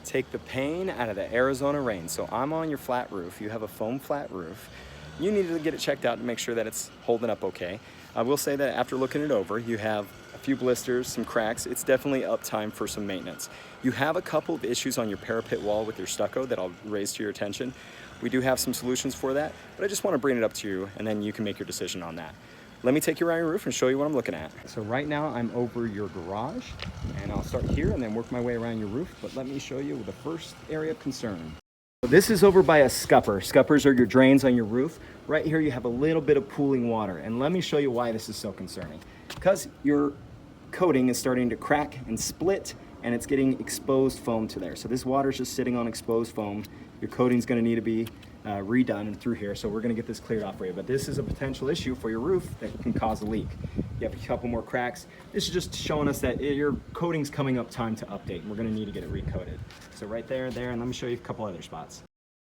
take the pain out of the Arizona rain. So I'm on your flat roof. You have a foam flat roof. You need to get it checked out to make sure that it's holding up okay. I will say that after looking it over, you have a few blisters, some cracks. It's definitely up time for some maintenance. You have a couple of issues on your parapet wall with your stucco that I'll raise to your attention. We do have some solutions for that, but I just want to bring it up to you and then you can make your decision on that. Let me take you around your roof and show you what I'm looking at. So right now I'm over your garage, and I'll start here and then work my way around your roof, but let me show you the first area of concern. So this is over by a scupper. Scuppers are your drains on your roof. Right here you have a little bit of pooling water, and let me show you why this is so concerning. Because your coating is starting to crack and split, and it's getting exposed foam to there. So this water is just sitting on exposed foam. Your coating's going to need to be redone and through here, so we're going to get this cleared off for you. But this is a potential issue for your roof that can cause a leak. You have a couple more cracks. This is just showing us that your coating's coming up time to update, and we're going to need to get it recoated. So right there, and let me show you a couple other spots.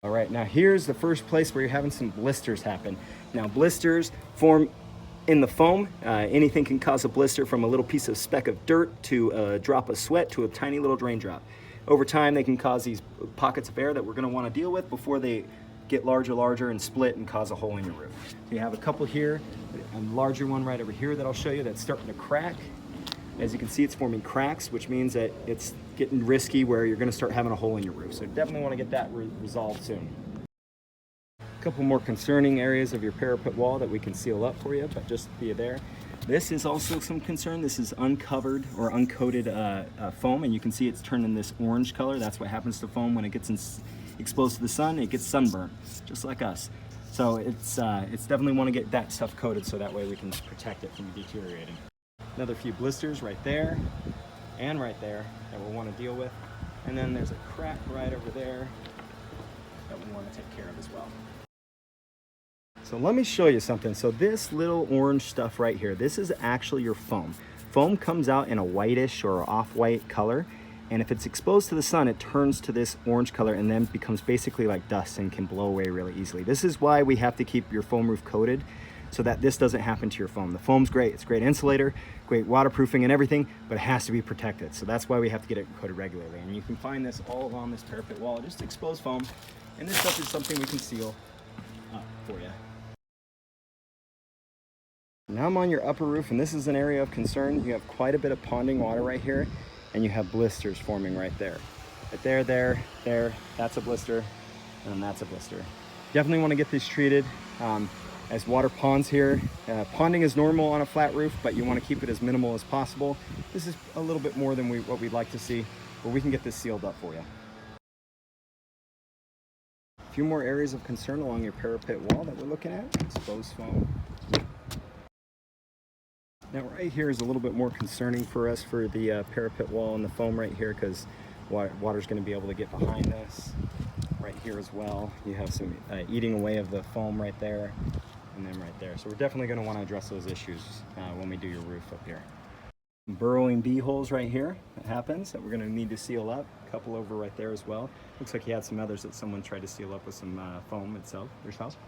All right, now here's the first place where you're having some blisters happen. Now blisters form in the foam. Anything can cause a blister, from a little piece of speck of dirt to a drop of sweat to a tiny little drain drop. Over time, they can cause these pockets of air that we're going to want to deal with before they get larger and split and cause a hole in your roof. So you have a couple here, a larger one right over here that I'll show you that's starting to crack. As you can see, it's forming cracks, which means that it's getting risky where you're going to start having a hole in your roof. So definitely want to get that resolved soon. A couple more concerning areas of your parapet wall that we can seal up for you, but just be there. This is also some concern. This is uncovered or uncoated foam, and you can see it's turning this orange color. That's what happens to foam when it gets exposed to the sun. It gets sunburned, just like us. So it's definitely want to get that stuff coated so that way we can protect it from deteriorating. Another few blisters right there and right there that we'll want to deal with. And then there's a crack right over there that we want to take care of as well. So let me show you something. So this little orange stuff right here, this is actually your foam. Foam comes out in a whitish or off-white color, and if it's exposed to the sun, it turns to this orange color and then becomes basically like dust and can blow away really easily. This is why we have to keep your foam roof coated, so that this doesn't happen to your foam. The foam's great, it's a great insulator, great waterproofing and everything, but it has to be protected. So that's why we have to get it coated regularly. And you can find this all along this parapet wall, just exposed foam. And this stuff is something we can seal up for you. Now I'm on your upper roof, and this is an area of concern. You have quite a bit of ponding water right here, and you have blisters forming right there. Right there, that's a blister, and that's a blister. Definitely want to get these treated. As water ponds here. Ponding is normal on a flat roof, but you want to keep it as minimal as possible. This is a little bit more than what we'd like to see, but we can get this sealed up for you. A few more areas of concern along your parapet wall that we're looking at. Exposed foam. Now right here is a little bit more concerning for us for the parapet wall and the foam right here, because water's going to be able to get behind this. Right here as well, you have some eating away of the foam right there, and then right there. So we're definitely going to want to address those issues when we do your roof up here. Burrowing bee holes right here, that happens, that we're going to need to seal up. A couple over right there as well. Looks like you had some others that someone tried to seal up with some foam itself, yourself.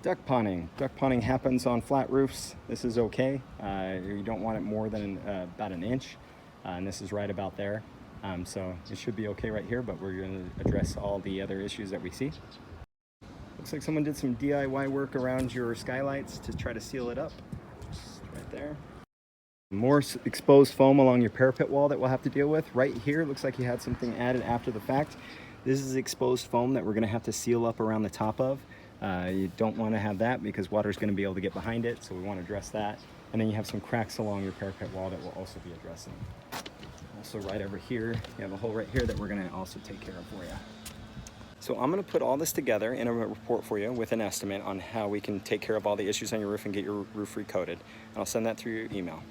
Duck ponding. Duck ponding happens on flat roofs. This is okay. You don't want it more than about an inch, and this is right about there. So it should be okay right here, but we're going to address all the other issues that we see. Looks like someone did some DIY work around your skylights to try to seal it up. Just right there. More exposed foam along your parapet wall that we'll have to deal with. Right here, looks like you had something added after the fact. This is exposed foam that we're going to have to seal up around the top of. You don't want to have that because water is going to be able to get behind it, so we want to address that. And then you have some cracks along your parapet wall that we'll also be addressing. Also right over here, you have a hole right here that we're going to also take care of for you. So I'm going to put all this together in a report for you with an estimate on how we can take care of all the issues on your roof and get your roof recoated. And I'll send that through your email.